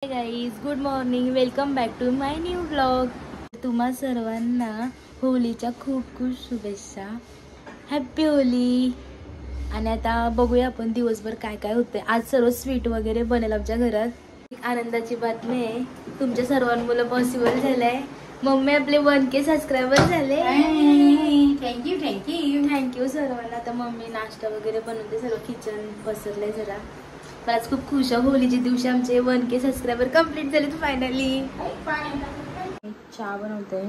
Guys, good morning. Welcome back to my new blog. तुम्हा सर्वांना होलीच्या खूप खूप शुभेच्छा. हॅप्पी होली. आणि आता बघूया आपण दिवसभर काय काय होतंय. आज सर्व स्वीट वगैरे बनेल आमच्या घरात. एक आनंदाची बातमी आहे, तुमच्या सर्वांमुळे पॉसिबल झालंय. मम्मी आपले 1K सबस्क्रायबर झाले. थँक्यू थँक्यू थँक्यू सर्वांना. आता मम्मी नाश्ता वगैरे बनवते, सर्व किचन पसरलंय जरा. आज खूप खुश आहे. होलीच्या दिवशी आमचे 1K सबस्क्रायबर कम्प्लीट झाले फायनली. चहा बनवते.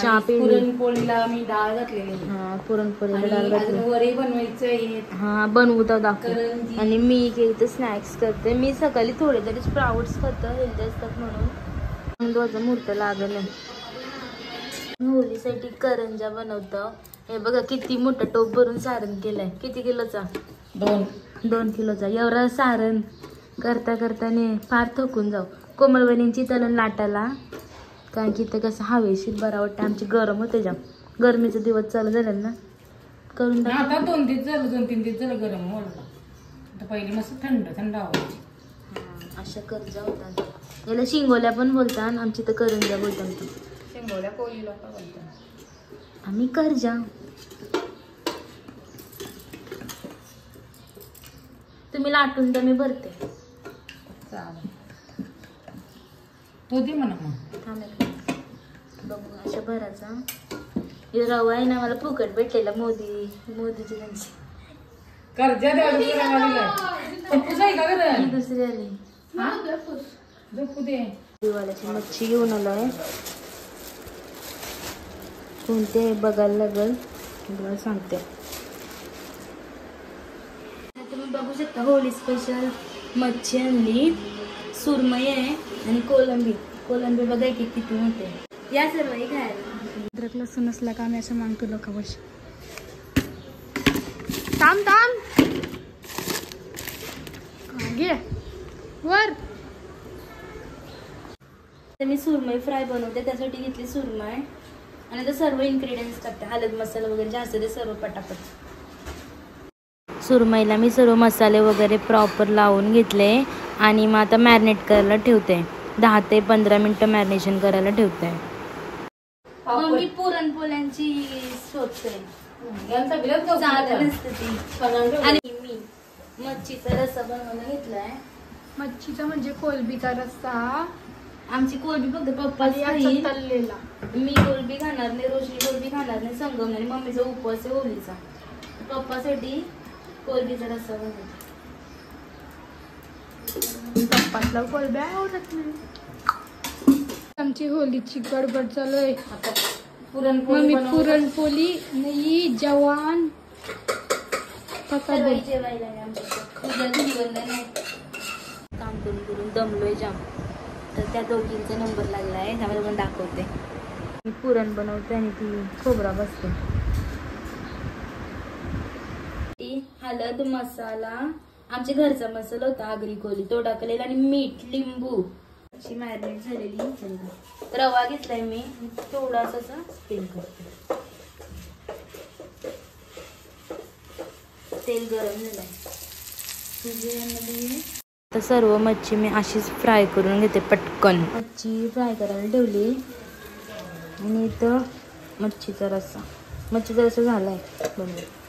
चहा पुरणपोळीला मी डाळ घातलेली. हा, पुरणपोळीला डाळ घातली. वरे बनवायचं. हा, बनवू तर दाखव. आणि मी इथे स्नॅक्स करते. मी सकाळी थोडे तरी स्प्राउट्स खातं, हेल्दी असतात म्हणून. दोन मुहूर्त लागले. होलीसाठी करंजा बनवतं. हे बघा किती मोठं टोप भरून सारण केलंय. किती किलोचा? 2 किलोचा. एवढा सारण करता करताने फार थकून जाऊ. कोमलवणींची तलन लाटाला, कारण की ते कसं हवेशीर बरा वाटतं. आमची गरम होते जाम. गरमीचा दिवस चालू झाला ना, करून आता 2-3 दिवस झालं गरम होतं. पहिले मस्त थंड थंड व्हायची. अशा करंजा होतात. याला शिंगोल्या पण बोलतात, आमची तर करंजा बोलतात. शिंगोल्या पोळीला का बोलतात? आम्ही करजा. तुम्ही लाटून द्या, मी भरते. चालेल, तो दे म्हणा मग. थांब बघू. अशा भराचा. हे रवा आहे ना, मला फुकट भेटलेला मोदीची त्यांची कर्जा दुसरी आली. दिवाळीची मच्छी घेऊन आलोय. कोणते बघायला लागल, तुम्हाला सांगते. तुम्ही बघू शकता, होळी स्पेशल मच्छी आणली. सुरमई आहे आणि कोलंबी बघा किती मोठे. या सर्व खायला. अद्रक लसूण नसला का आम्ही असं मागतो लोकांपाशी. थांब घे वर. मी सुरमई फ्राय बनवते, त्यासाठी घेतली सुरमई. आणि आता सर्व इन्ग्रेडियंट्स टाकते. हळद मसाला वगैरे जे असते ते सर्व पटापट. सुरमईला मी सर्व मसाले वगैरे प्रॉपर लावून घेतले. आणि मग आता मॅरिनेट करायला ठेवते. 10 ते 15 मिनिटं मॅरिनेशन करायला ठेवते. मी पुरणपोळ्यांची शोधते. आणि मी मच्छीचा रस्सा बनवायला घेतलाय. मच्छीचा म्हणजे कोलबीचा रस्सा. आमची कोलबी फक्त पप्पा तळलेला. मी कोलबी खाणार नाही, रोशनी कोलबी खाणार नाही, संगम नाही. मम्मीचा उपवास आहे होलीचा. पप्पासाठी कोलबीचा रस्सा बनवते. पप्पाला कोलब्या आवडत नाही. आमची होलीची गडबड चालू आहे. मम्मी पुरणपोळी नाही, जवान जेवायला काम करून दमलोय जाम. तर त्या दोघींचा नंबर लागला आहे, त्यामध्ये पण दाखवते. मी पुरण बनवते आणि ती खोबरा बसते. हळद मसाला, आमच्या घरचा मसाला होता आगरी कोली, तो टाकलेला. आणि मीठ, लिंबू अशी मॅरिनेट झालेली. रवा घेतलाय मी, थोडासा स्पिन करते. तेल गरम झालंय. तर सर्व मच्छी मी अशीच फ्राय करून घेते पटकन. मच्छी फ्राय करायला ठेवली. आणि इथं मच्छीचा रस्सा झालाय बनवून.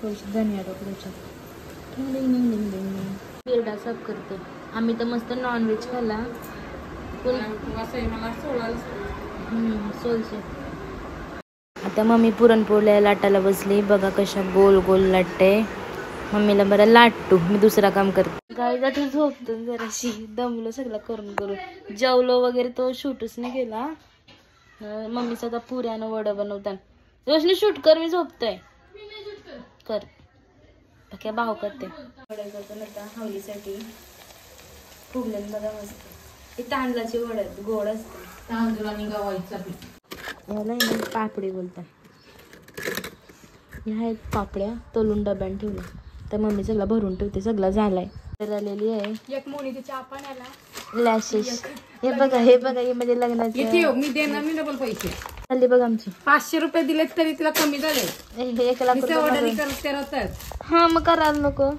थोडीशी धनिया टाकून पेरडा साफ करते. आम्ही तर मस्त नॉनव्हेज खाल्ला. सोलचे. आता मम्मी पुरणपोळ्या लाटायला बसली. बघा कशा गोल गोल लाटते. मम्मीला बरं लाटतो, मी दुसरा काम करते. गाईला तू झोपतो जराशी. दमलो सगळं करून. जेवलो वगैरे तो शूटच नाही केला. मम्मीचा आता पुऱ्यानं वडं बनवतात. रोशनी शूट कर, मी झोपतोय. कर काय भाव करते. वडं करतो ना हवलीसाठी. फुगलेलं बघा मस्त. हे तांदळाची वडं गोड असते. तांदूळ आणि गव्हाचं याला पापडी बोलतात. ह्या आहेत पापड्या, तोलून डब्यान ठेवल्या. तर मम्मी सगळं भरून ठेवते. सगळं झालाय. आलेली आहे एक मोनी तिच्या पाण्याला लॅशेस. हे बघा हे म्हणजे लग्नाचे. मी देणार मी डबल पैसे. चालली बघ आमची. 500 रुपये दिले तरी तिला कमी झाले. 1 लाख रुपये. करत हा, मग करायला नको.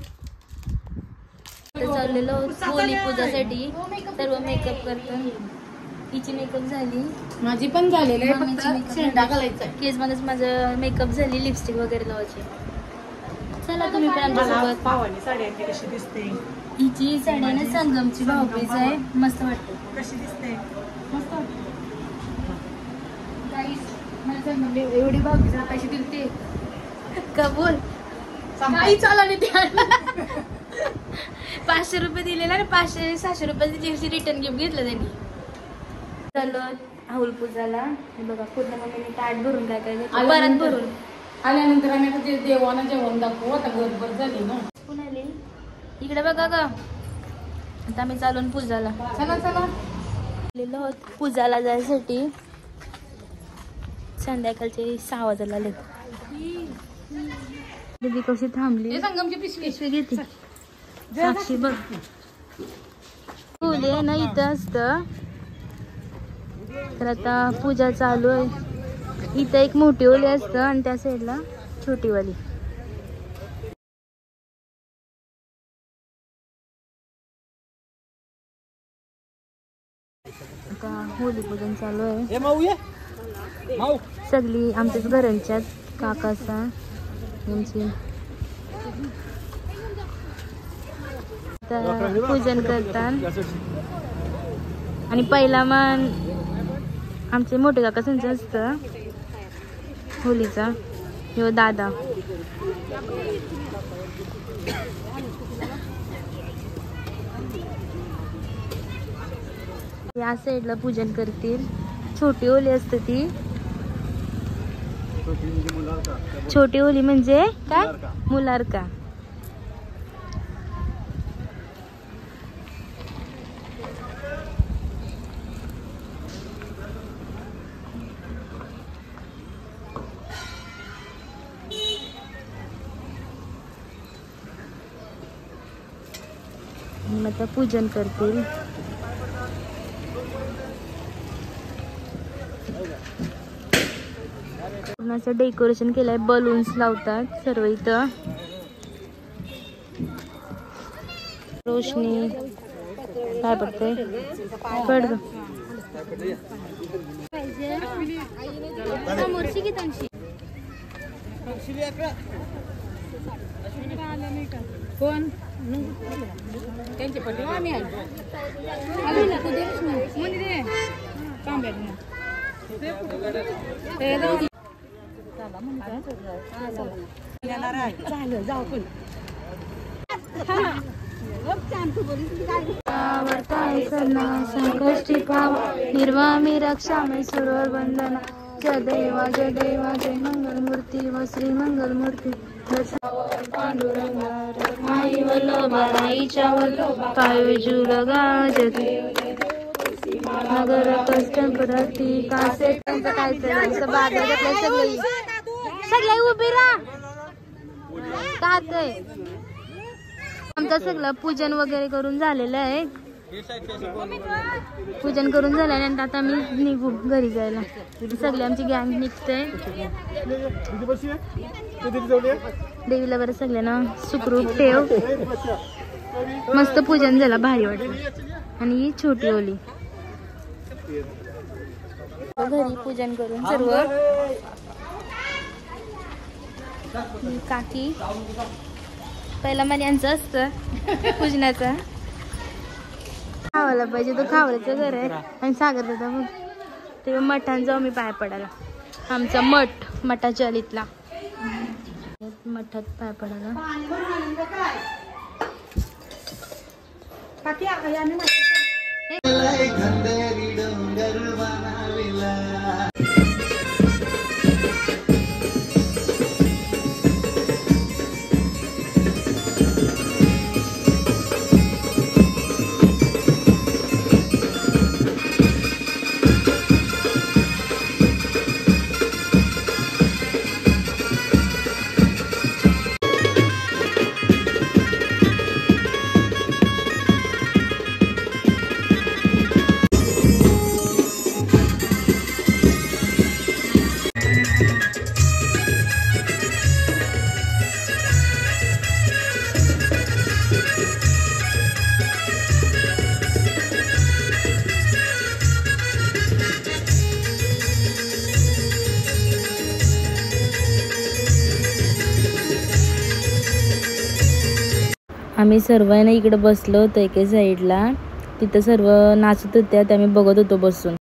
तर चाललेलो होली पूजासाठी सर्व मेकअप करतो. हिची मेकअप झाली, माझी पण झालेली आहे, मम्मीची फक्त makeup शेंडा झाली. घालायचा आहे. केस मध्येच माझं मेकअप झाली, लिपस्टिक वगैरे लावायची. चला तुम्ही पण आमच्यासोबत. पावाली साडी आणली, कशी दिसते? हिची साडी आहे ना संगमची भाऊबीज आहे, मस्त वाटते. कशी दिसते? मस्त वाटते. मला सांग एवढी भाऊबीज पैसे दिले ते कबूल काही चालू नाही त्या 500 रुपये दिले ना, 500-600 रुपयाची रिटर्न गिफ्ट घेतलं त्यांनी. चालू हाऊल पूजाला. हे बघा पूर्ण मम्मीने ताट भरून काय काय घेतलं, परत भरून. आल्यानंतर आम्ही आता ते देवानं जेवण दाखवू. आता गडबड झाली ना. कोण आली इकडे बघा का. आता आम्ही चालून पूजाला चला चला. आलेलो आहोत पूजाला जायसाठी. संध्याकाळचे 6 वाजायला आले. दीदी कशी थांबली, हे संगमची पिशवी घेते साक्षी बघ. फुले ना इथं असतं. तर आता पूजा चालू आहे. इथं एक मोठी ओली असतं आणि त्या साईडला छोटी वाली. आता होली पूजन चालू आहे. सगळी आमच्याच घरांच्यात काकाचा यांची पूजन करतात. आणि पहिला मान आमचे मोठे काका त्यांचं असतं होलीचा. ह्यो दादा. या साईडला पूजन करतील. छोटी होली असते ती. छोटी होली म्हणजे काय, मुलारका. मग आता पूजन करतील. पूर्णाचं डेकोरेशन केलंय, बलून्स लावतात सर्व इथं. रोशनी काय पडते पड ग. समोरची गीतांशी कोण त्यांचे पडले आम्ही आलो ना. तू देऊच ना म्हणजे काम भेट संकष्टी पावा निर्वामी रक्षा में सुरवर वंदना. जय देवा जय देवा जय मंगल मूर्ती व श्री मंगल मूर्ती. पांडुरंगा रमाई वल्लभा राईच्या वल्लभा पायजू लगा जगे नगर कष्ट प्रती कासे. काय असं बाजार सगळे सगळे उभी राहा. काय आमचं सगळं पूजन वगैरे करून झालेलं आहे. पूजन करून झाल्यानंतर आता मी निघू घरी जायला. सगळी आमची गँग निघते. देवीला बरं सगळ्यांना सुखरूप ठेव. मस्त पूजन झालं, भारी वाटलं. आणि ही छोटी ओली घरी पूजन करून सर्व काकी. पहिला मला यांचं असतं पूजनाचं. खावायला पाहिजे तो खावल्याचं घर आहे. आणि सागर दादा मग ते मठात जाऊ मी पाय पडायला. आमचा मठ मठाच्या अलीतला मठात पाय पडायला. आम्ही सर्व आहे ना इकडे बसलो होतो एके साईडला. तिथं सर्व नाचत होत्या, ते आम्ही बघत होतो बसून.